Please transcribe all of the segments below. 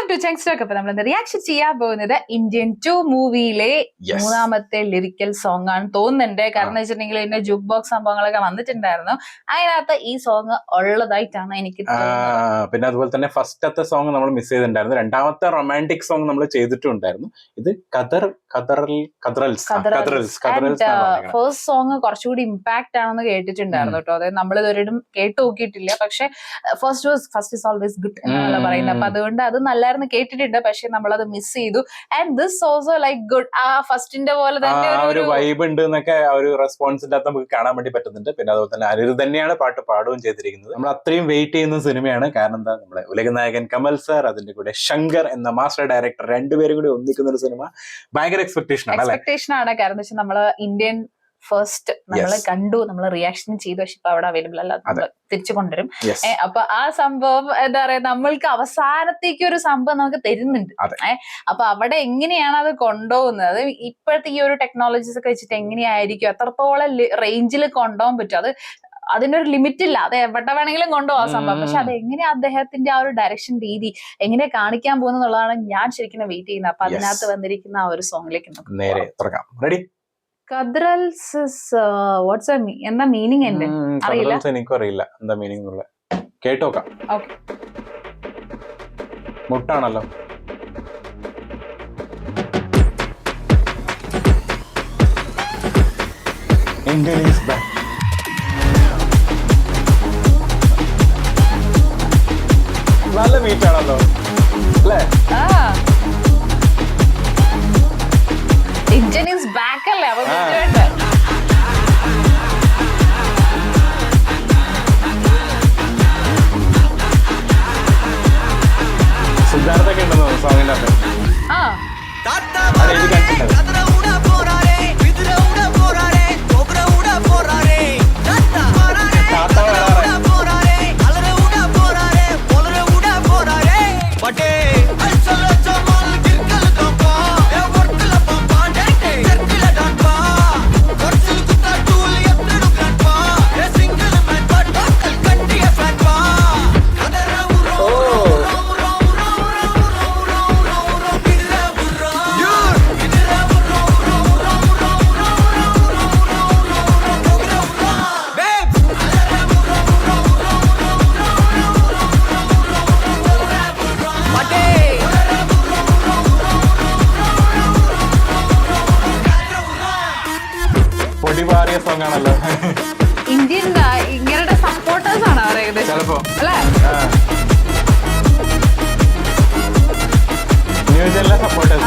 To ചെങ്സ്റ്റോക്ക്. അപ്പൊ നമ്മൾ reaction ചെയ്യാൻ പോകുന്നത് ഇന്ത്യൻ 2 മൂവിയിലെ മൂന്നാമത്തെ ലിറിക്കൽ സോങ് ആണ് തോന്നുന്നുണ്ട്. കാരണം വെച്ചിട്ടുണ്ടെങ്കിൽ ഇതിന്റെ ജുക്ക് ബോക്സ് സംഭവങ്ങളൊക്കെ വന്നിട്ടുണ്ടായിരുന്നു. അതിനകത്ത് ഈ സോങ് ഉള്ളതായിട്ടാണ് എനിക്ക് തോന്നുന്നത്. പിന്നെ അതുപോലെ തന്നെ ഫസ്റ്റത്തെ സോങ് നമ്മൾ മിസ് ചെയ്തിട്ടുണ്ടായിരുന്നു. രണ്ടാമത്തെ റൊമാൻറ്റിക് സോങ് നമ്മൾ ചെയ്തിട്ടുണ്ടായിരുന്നു. ഇത് ഫസ്റ്റ് സോങ് കുറച്ചുകൂടി ഇമ്പാക്ട് ആണെന്ന് കേട്ടിട്ടുണ്ടായിരുന്നു കേട്ടോ. അതായത് നമ്മൾ ഇതുവരെയും കേട്ട് നോക്കിയിട്ടില്ല. പക്ഷെ ഫസ്റ്റ് ഇസ് ഓൾവേസ് ഗുഡ് എന്നാണല്ലോ പറയുന്നത്. അപ്പൊ അതുകൊണ്ട് അത് നല്ലായിരുന്നു കേട്ടിട്ടുണ്ട്. പക്ഷെ നമ്മളത് മിസ് ചെയ്തു. And this also like good. ആ ഫസ്റ്റിന്റെ പോലെ തന്നെ ഒരു വൈബ് ഉണ്ട് എന്നൊക്കെ ഒരു റെസ്പോൺസിന്റെ അകത്ത് നമുക്ക് കാണാൻ വേണ്ടി പറ്റുന്നുണ്ട്. പിന്നെ അതുപോലെ തന്നെ അനിരുദ്ധ് തന്നെയാണ് പാട്ട് പാടുകയും ചെയ്തിരിക്കുന്നത്. നമ്മൾ അത്രയും വെയിറ്റ് ചെയ്യുന്ന സിനിമയാണ്. കാരണം എന്താ, നമ്മുടെ ഉലകനായകൻ കമൽ സാർ, അതിന്റെ കൂടെ ശങ്കർ എന്ന മാസ്റ്റർ ഡയറക്ടർ, രണ്ടുപേരും കൂടി ഒന്നിക്കുന്ന ഒരു സിനിമ ഭയങ്കര എക്സ്പെക്ടേഷൻ ആണ്. കാരണം വെച്ചാൽ നമ്മള് ഇന്ത്യൻ ഫസ്റ്റ് നമ്മൾ കണ്ടു, നമ്മൾ റിയാക്ഷൻ ചെയ്തു. പക്ഷെ ഇപ്പൊ അവിടെ അവൈലബിൾ അല്ല, നമ്മൾ തിരിച്ചു കൊണ്ടുവരും. അപ്പൊ ആ സംഭവം എന്താ പറയാ, നമ്മൾക്ക് അവസാനത്തേക്ക് ഒരു സംഭവം നമുക്ക് തരുന്നുണ്ട്. അപ്പൊ അവിടെ എങ്ങനെയാണ് അത് കൊണ്ടുപോകുന്നത്, അത് ഇപ്പോഴത്തെ ഈ ഒരു ടെക്നോളജീസ് ഒക്കെ വെച്ചിട്ട് എങ്ങനെയായിരിക്കും, എത്രത്തോളം റേഞ്ചിൽ കൊണ്ടുപോകാൻ പറ്റും, അത് അതിനൊരു ലിമിറ്റ് ഇല്ല. അത് എവിടെ വേണമെങ്കിലും കൊണ്ടുപോകാൻ സംഭവം. പക്ഷെ അത് എങ്ങനെയാ അദ്ദേഹത്തിന്റെ ആ ഒരു ഡയറക്ഷൻ രീതി എങ്ങനെ കാണിക്കാൻ പോകുന്നതാണ് ഞാൻ ശരിക്കും വെയിറ്റ് ചെയ്യുന്നത്. അപ്പൊ അതിനകത്ത് വന്നിരിക്കുന്ന ആ ഒരു സോങ്ങിലേക്ക് നേരെ തുടങ്ങാം. റെഡി? കദ്രൽസ് വാട്ട്സ് എന്താ മീനിങ്? എന്റെ അറിയില്ല, എനിക്കും അറിയില്ല എന്താ മീനിങ് എന്നുള്ള. കേട്ടോക്കാം. മുട്ടാണല്ലോ. നല്ല മീറ്റാണല്ലോ അല്ലേ? ഇന്ത്യൻ ഈസ് ബാക്ക് അല്ലേ? അപ്പൊ സിദ്ധാർത്ഥൊക്കെ ഉണ്ടെന്നോ സോങ്ങിന്റെ അകത്ത്? പൊടിപാറിയ സോങ് ആണല്ലോ. ഇന്ത്യൻ ഇങ്ങനെയുടെ സപ്പോർട്ടേഴ്സ് ആണ് പറയുന്നത് ചിലപ്പോ അല്ലേ? ന്യൂജനിലെ സപ്പോർട്ടേഴ്സ്.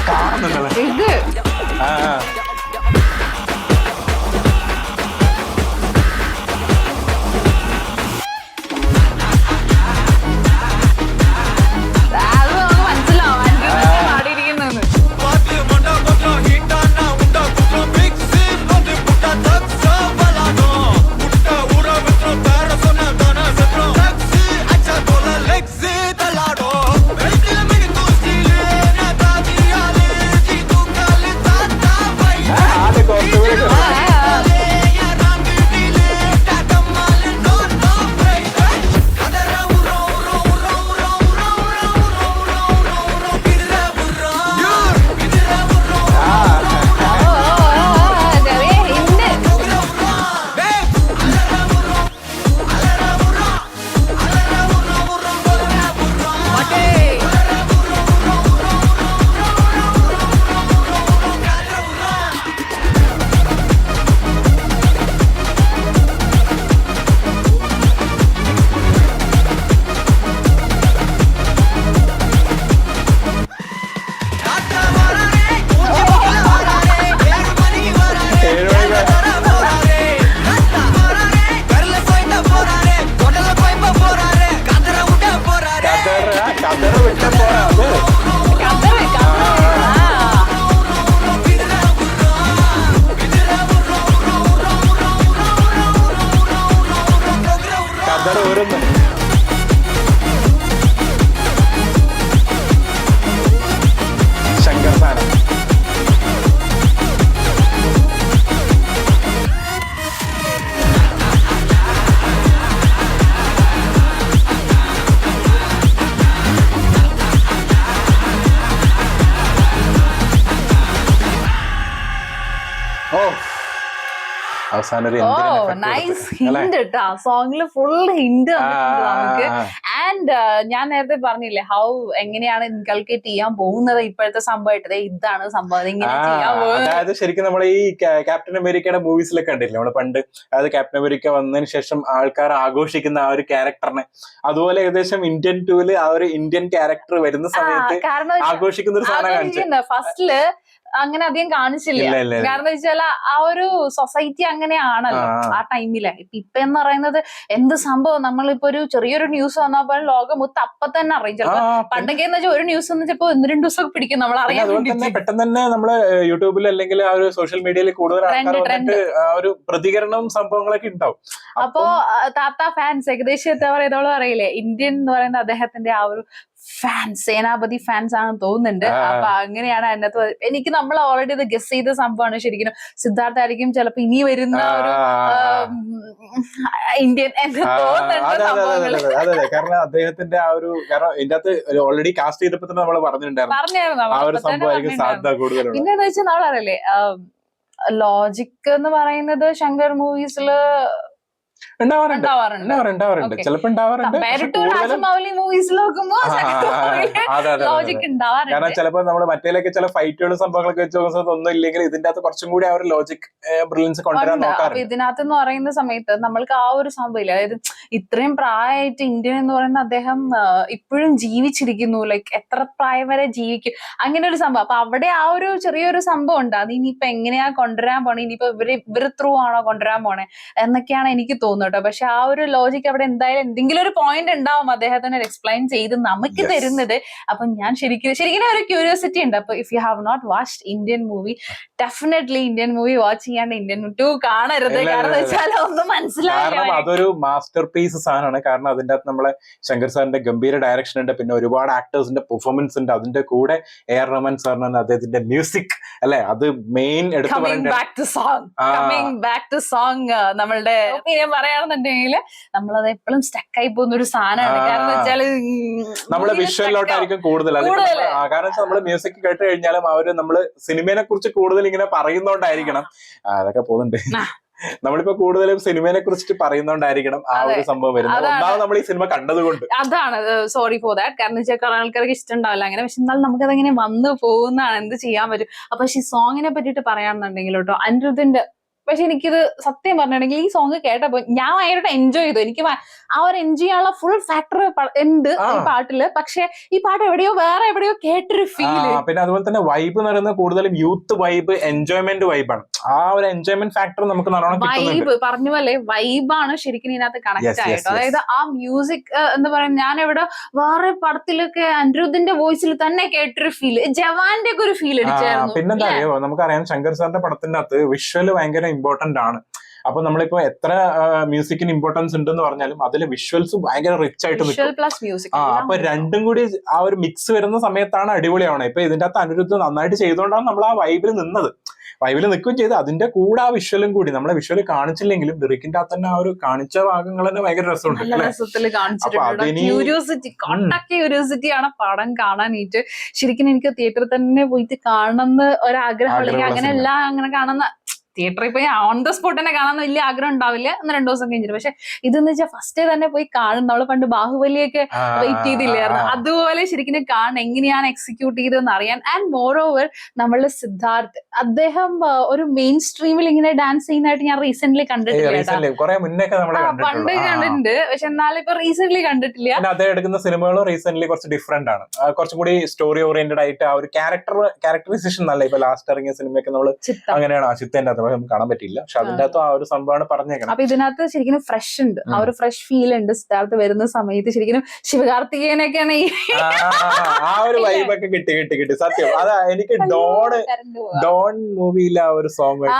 കാണുന്നുണ്ടല്ലോ ഇത്. അവസാനം ഒരു നൈസ് ഹിന്റ് കേട്ടോ സോങ്ങില് ഫുൾ ഹിന്റ് നമുക്ക്. ആൻഡ് ഞാൻ നേരത്തെ പറഞ്ഞില്ലേ എങ്ങനെയാണ് ഇൻകൾക്കേറ്റ് ചെയ്യാൻ പോകുന്നത് ഇപ്പോഴത്തെ സംഭവമായിട്ട്, ഇതാണ് സംഭവം ഇങ്ങനെ ചെയ്യാൻ പോകുന്നത്. അതായത് ശരിക്കും നമ്മൾ ഈ ക്യാപ്റ്റൻ അമേരിക്കയുടെ മൂവീസിലൊക്കെ കണ്ടില്ലേ നമ്മള് പണ്ട്, അതായത് ക്യാപ്റ്റൻ അമേരിക്ക വന്നതിന് ശേഷം ആൾക്കാർ ആഘോഷിക്കുന്ന ആ ഒരു ക്യാരക്ടറിനെ, അതുപോലെ ഏകദേശം ഇന്ത്യൻ 2-ല് ആ ഒരു ഇന്ത്യൻ ക്യാരക്ടർ വരുന്ന സമയത്ത് ആഘോഷിക്കുന്ന ഒരു സാധനം കാണിച്ചു. ഫസ്റ്റില് അങ്ങനെ അധികം കാണിച്ചില്ല, കാരണം വെച്ചാൽ ആ ഒരു സൊസൈറ്റി അങ്ങനെയാണല്ലോ ആ ടൈമില്. ഇപ്പൊ എന്ന് പറയുന്നത് എന്ത് സംഭവം, നമ്മളിപ്പോ ഒരു ചെറിയൊരു ന്യൂസ് വന്നപ്പോൾ ലോകം മൊത്തം അപ്പൊ തന്നെ അറിയും. ചിലപ്പോ പണ്ടൊക്കെ എന്ന് വെച്ചാൽ ഒരു ന്യൂസ് എന്ന് വെച്ചപ്പോ 1-2 ദിവസമൊക്കെ പിടിക്കും നമ്മൾ അറിയാൻ. പെട്ടെന്ന് തന്നെ നമ്മള് യൂട്യൂബിൽ അല്ലെങ്കിൽ ആ ഒരു സോഷ്യൽ മീഡിയയിൽ കൂടുതൽ ഒരു പ്രതികരണവും സംഭവങ്ങളൊക്കെ ഉണ്ടാവും. അപ്പോ താത്ത ഫാൻസ് ഏകദേശം എന്താ പറയുന്നത് പറയില്ലേ, ഇന്ത്യൻ എന്ന് പറയുന്ന അദ്ദേഹത്തിന്റെ ആ ഒരു ഫാൻസ്, സേനാപതി ഫാൻസ് ആണെന്ന് തോന്നുന്നുണ്ട്. അപ്പൊ അങ്ങനെയാണ് അതിനകത്ത് എനിക്ക് നമ്മൾ ഓൾറെഡി ഇത് ഗസ് ചെയ്ത സംഭവമാണ്. ശരിക്കും സിദ്ധാർത്ഥായിരിക്കും ചിലപ്പോ ഇനി വരുന്ന ഒരു ഇന്ത്യൻ എന്ന് തോന്നുന്നുണ്ട്. അതെ, കാരണം അദ്ദേഹത്തിന്റെ ആ ഒരു, കാരണം ഇതിന്റെ അകത്ത് ഓൾറെഡി കാസ്റ്റ് ചെയ്തപ്പോ തന്നെ നമ്മൾ പറഞ്ഞിട്ടുണ്ടായിരുന്നു. പിന്നെന്ന് വെച്ചാൽ നമ്മളറിയില്ലേ ലോജിക് എന്ന് പറയുന്നത് ശങ്കർ മൂവീസില് ഉണ്ടാവാറുണ്ട്, ചിലപ്പോ ഉണ്ടാവാറുണ്ട്. കാരണം ചിലപ്പോ നമ്മള് മറ്റേലൊക്കെ ചില ഫൈറ്റുകളും സംഭവങ്ങളൊക്കെ വെച്ച് നോക്കുന്ന ഒന്നും ഇല്ലെങ്കിൽ ഇതിന്റെ അകത്ത് കുറച്ചും കൂടി ആ ഒരു ലോജിക് ബ്രില്യൻസ് കൊണ്ടുവരാൻ നോക്കാറുണ്ട്. ഇതിനകത്ത് എന്ന് പറയുന്ന സമയത്ത് നമ്മൾക്ക് ആ ഒരു സംഭവമില്ല, അതായത് ഇത്രയും പ്രായമായിട്ട് ഇന്ത്യൻ എന്ന് പറയുന്ന അദ്ദേഹം ഇപ്പോഴും ജീവിച്ചിരിക്കുന്നു, ലൈക്ക് എത്ര പ്രായം വരെ ജീവിക്കും, അങ്ങനെ ഒരു സംഭവം. അപ്പൊ അവിടെ ആ ഒരു ചെറിയൊരു സംഭവം ഉണ്ട്. അത് ഇനിയിപ്പോ എങ്ങനെയാ കൊണ്ടുവരാൻ പോണേ, ഇനിയിപ്പോ ഇവർ ത്രൂ ആണോ കൊണ്ടുവരാൻ പോണേ എന്നൊക്കെയാണ് എനിക്ക് തോന്നുന്നത്. പക്ഷെ ആ ഒരു ലോജിക് അവിടെ എന്തായാലും എന്തെങ്കിലും ഒരു പോയിന്റ് ഉണ്ടാവും അദ്ദേഹത്തിന് എക്സ്പ്ലെയിൻ ചെയ്ത് നമുക്ക് തരുന്നത്. അപ്പൊ ഞാൻ ശരിക്കും ഒരു ക്യൂരിയോസിറ്റി ഉണ്ട്. അപ്പൊ if you have not watched Indian movie, definitely Indian movie watch ചെയ്യാണ്ട് ഇന്ത്യൻ 2 കാണരുത്. കാരണം വെച്ചാൽ ഒന്നും മനസ്സിലാവില്ല. അതൊരു മാസ്റ്റർ പീസ് സാധനമാണ്. കാരണം അതിന്റെ അകത്ത് നമ്മളെ ശങ്കർ സാറിന്റെ ഗംഭീര ഡയറക്ഷൻ ഉണ്ട്, പിന്നെ ഒരുപാട് ആക്ടേഴ്സിന്റെ പെർഫോമൻസ് ഉണ്ട്, അതിന്റെ കൂടെ AR റഹ്മാൻ സാറിനാണ് അദ്ദേഹത്തിന്റെ മ്യൂസിക് അല്ലെ, അത് മെയിൻ എടുത്ത് നമ്മളുടെ പറയാണെന്നുണ്ടെങ്കിൽ നമ്മളത് എപ്പോഴും സ്റ്റക്കായി പോകുന്ന ഒരു സാധനമാണ്. കാരണം വെച്ചാല് നമ്മള് വിഷ്വലിലോട്ടായിരിക്കും കൂടുതൽ, കാരണം നമ്മള് മ്യൂസിക് കേട്ട് കഴിഞ്ഞാലും അവര് നമ്മള് സിനിമയെ കുറിച്ച് കൂടുതൽ ഇങ്ങനെ പറയുന്നോണ്ടായിരിക്കണം അതൊക്കെ പോകുന്നുണ്ട്. നമ്മളിപ്പോ കൂടുതലും സിനിമയെ കുറിച്ചിട്ട് പറയുന്നോണ്ടായിരിക്കണം ആ ഒരു സംഭവം വരുന്നത്. ഒന്നാമത് നമ്മൾ ഈ സിനിമ കണ്ടതുകൊണ്ട് അതാണ്. Sorry for that. കാരണം വെച്ചാൽ കുറെ ആൾക്കാർക്ക് ഇഷ്ടമുണ്ടാവില്ല അങ്ങനെ, പക്ഷെ എന്നാൽ നമുക്കതെങ്ങനെ വന്നു പോകുന്നതാണ്, എന്ത് ചെയ്യാൻ പറ്റും. അപ്പൊ ഈ സോങ്ങിനെ പറ്റിയിട്ട് പറയാണെന്നുണ്ടെങ്കിൽ കേട്ടോ, അനിരുദ്ധിന്റെ, പക്ഷെ എനിക്കിത് സത്യം പറഞ്ഞിട്ടുണ്ടെങ്കിൽ ഈ സോങ് കേട്ടപ്പോ ഞാൻ ഭയങ്കരമായിട്ട് എൻജോയ് ചെയ്തു. എനിക്ക് ആ ഒരു എൻജോയ് ചെയ്യാനുള്ള ഫുൾ ഫാക്ടർ ഉണ്ട് ഈ പാട്ടില്. പക്ഷെ ഈ പാട്ട് വേറെ എവിടെയോ കേട്ടൊരു ഫീല്. പിന്നെ അതുപോലെ തന്നെ വൈബ് എന്ന് പറയുന്നത് കൂടുതലും യൂത്ത് വൈബ്, എൻജോയ്മെന്റ് വൈബാണ്. ആ ഒരു എൻജോയ്മെന്റ് ഫാക്ടർ നമുക്ക് വൈബ് പറഞ്ഞ പോലെ വൈബാണ് ശരിക്കും ഇതിനകത്ത് കണക്ട് ആയിട്ട്. അതായത് ആ മ്യൂസിക് എന്ന് പറയുന്നത് ഞാൻ എവിടെ വേറെ പടത്തിലൊക്കെ അനിരുദ്ധിന്റെ വോയിസിൽ തന്നെ കേട്ടൊരു ഫീല്, ജവാന്റെ ഒക്കെ ഒരു ഫീൽ അടിച്ചായിരുന്നു. പിന്നെന്താ അറിയോ, നമുക്കറിയാം ശങ്കർ സാറിന്റെ പടത്തിന്റെ അകത്ത് വിഷ്വല് ഭയങ്കര ഇമ്പോർട്ടന്റ് ആണ്. അപ്പൊ നമ്മളിപ്പോ എത്ര മ്യൂസിക്കിന് ഇമ്പോർട്ടൻസ് ഉണ്ടെന്ന് പറഞ്ഞാലും അതിലെ വിഷ്വൽസ് ഭയങ്കര റിച്ച് ആയിട്ട് നിൽക്കും. അപ്പൊ രണ്ടും കൂടി ആ ഒരു മിക്സ് വരുന്ന സമയത്താണ് അടിപൊളിയാണ്. ഇപ്പൊ ഇതിന്റെ അകത്ത് അനിരുദ്ധ് നന്നായിട്ട് ചെയ്തുകൊണ്ടാണ് നമ്മൾ ആ വൈബിൽ നിന്നത്, വൈബിൽ നിൽക്കുകയും ചെയ്ത് അതിന്റെ കൂടെ ആ വിഷ്വലും കൂടി നമ്മളെ വിഷ്വല് കാണിച്ചില്ലെങ്കിലും ലിറിക്കിന്റെ അകത്ത് തന്നെ ആ ഒരു കാണിച്ച ഭാഗങ്ങൾ തന്നെ ഭയങ്കര രസമുണ്ട്. ക്യൂരിയോസിറ്റി ആണ് പടം കാണാനായിട്ട്. ശരിക്കും എനിക്ക് തിയേറ്ററിൽ തന്നെ പോയിട്ട് കാണണമെന്ന് ഒരാഗ്രഹം, അല്ലെങ്കിൽ അങ്ങനെ എല്ലാം അങ്ങനെ കാണുന്ന തിയേറ്ററിൽ പോയി ഓൺ ദ സ്പോട്ട് തന്നെ കാണാൻ വലിയ ആഗ്രഹം ഉണ്ടാവില്ല, 2 ദിവസം കഴിഞ്ഞിട്ട്. പക്ഷെ ഇതെന്ന് വെച്ചാൽ ഫസ്റ്റ് തന്നെ പോയി കാണും. നമ്മള് പണ്ട് ബാഹുബലിയൊക്കെ വെയിറ്റ് ചെയ്തില്ലായിരുന്നു, അതുപോലെ ശരിക്കും കാണണം എങ്ങനെയാണ് എക്സിക്യൂട്ട് ചെയ്തതെന്ന് അറിയാൻ. ആൻഡ് മോർ ഓവർ നമ്മളുടെ സിദ്ധാർത്ഥ്, അദ്ദേഹം ഒരു മെയിൻ സ്ട്രീമിൽ ഇങ്ങനെ ഡാൻസ് ചെയ്യുന്നതായിട്ട് ഞാൻ റീസെന്റ് കണ്ടിട്ടില്ല. പണ്ട് കണ്ടിട്ടുണ്ട്, പക്ഷെ എന്നാലും ഇപ്പൊ റീസെന്റ് കണ്ടിട്ടില്ല. അദ്ദേഹം എടുക്കുന്ന സിനിമകളും റീസെന്റ് കുറച്ച് ഡിഫറെന്റ് ആണ്, കുറച്ചും കൂടി സ്റ്റോറി ഓറിയന്റഡ് ആയിട്ട് ആ ഒരു ക്യാരക്ടറൈസേഷൻ നല്ല. ഇപ്പൊ ലാസ്റ്റ് ഇറങ്ങിയ സിനിമയൊക്കെ നമ്മള് അങ്ങനെയാണ്, ചിത്തേന്റെ കാണാൻ പറ്റില്ല, പക്ഷെ അതിന്റെ അകത്ത് ആ ഒരു സംഭവമാണ് പറഞ്ഞേക്കണം. അപ്പൊ ഇതിനകത്ത് ശരിക്കും ഫ്രഷ് ഉണ്ട്, ആ ഒരു ഫ്രഷ് ഫീൽ ഉണ്ട്. സിദ്ധാർത്ഥ് വരുന്ന സമയത്ത് ശരിക്കും ശിവകാർത്തികേയനൊക്കെയാണ് ആ ഒരു വൈബൊക്കെ കിട്ടി സത്യം. അതാ എനിക്ക് ഡോൺ മൂവിയിലെ ആ ഒരു സോങ്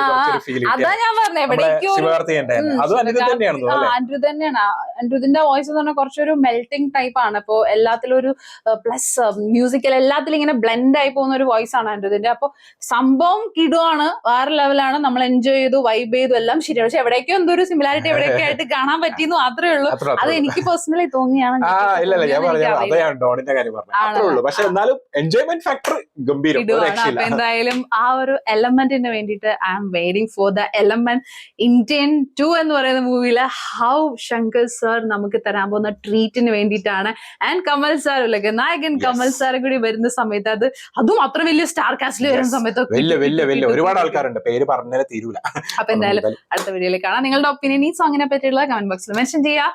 ഫീൽ, അതാ ഞാൻ പറഞ്ഞത് ശിവകാർത്തികേയന്റെ. അതും അനിരുദ്ധ് തന്നെയാണ്. അനിരുദ്ധ് തന്നെയാണ്. അനിരുദ്ധിന്റെ വോയിസ് എന്ന് പറഞ്ഞാൽ കുറച്ചൊരു മെൽറ്റിംഗ് ടൈപ്പ് ആണ്. അപ്പൊ എല്ലാത്തിലും ഒരു പ്ലസ് മ്യൂസിക്കൽ എല്ലാത്തിലും ഇങ്ങനെ ബ്ലെൻഡ് ആയി പോകുന്ന ഒരു വോയിസ് ആണ് അനിരുദ്ധിന്റെ. അപ്പൊ സംഭവം കിടുവാണ്, വേറെ ലെവലാണ്. നമ്മൾ എൻജോയ് ചെയ്തു, വൈബ് ചെയ്തു, എല്ലാം ശരിയാണ്. പക്ഷെ എവിടേക്കോ എന്തോ ഒരു സിമിലാരിറ്റി എവിടെയൊക്കെ ആയിട്ട് കാണാൻ പറ്റിയെന്ന് മാത്രമേ ഉള്ളൂ. അത് എനിക്ക് പേഴ്സണലി തോന്നിയാണ്. ഇല്ല ഞാൻ പറഞ്ഞു ഡോണിന്റെ കാര്യം പറഞ്ഞു അത്രേ ഉള്ളൂ. പക്ഷെ എന്നാലും എൻജോയ്മെന്റ് ഫാക്ടർ ഗംഭീരം. അപ്പൊ എന്തായാലും ആ ഒരു എലമെന്റിന് വേണ്ടിയിട്ട് I am waiting for the element. Indian 2 എന്ന് പറയുന്ന മൂവിയിലെ ഹൗ ശങ്കർ സർ നമുക്ക് തരാൻ പോകുന്ന ട്രീറ്റിന് വേണ്ടിയിട്ടാണ്. ആൻഡ് കമൽ സാർ, നായകൻ കമൽ സാർ കൂടി വരുന്ന സമയത്ത് അതും അത്ര വലിയ സ്റ്റാർ കാസ്റ്റിൽ വരുന്ന സമയത്ത് വലിയ ഒരുപാട് ആൾക്കാരുണ്ട്, പേര് പറഞ്ഞാലേ തീരൂല. അപ്പൊ എന്തായാലും അടുത്ത വീഡിയോയിൽ കാണാം. നിങ്ങളുടെ ഒപ്പീനിയൻ ഈ സോങ്ങിനെ പറ്റിയുള്ള കമന്റ് ബോക്സിൽ മെൻഷൻ ചെയ്യാം.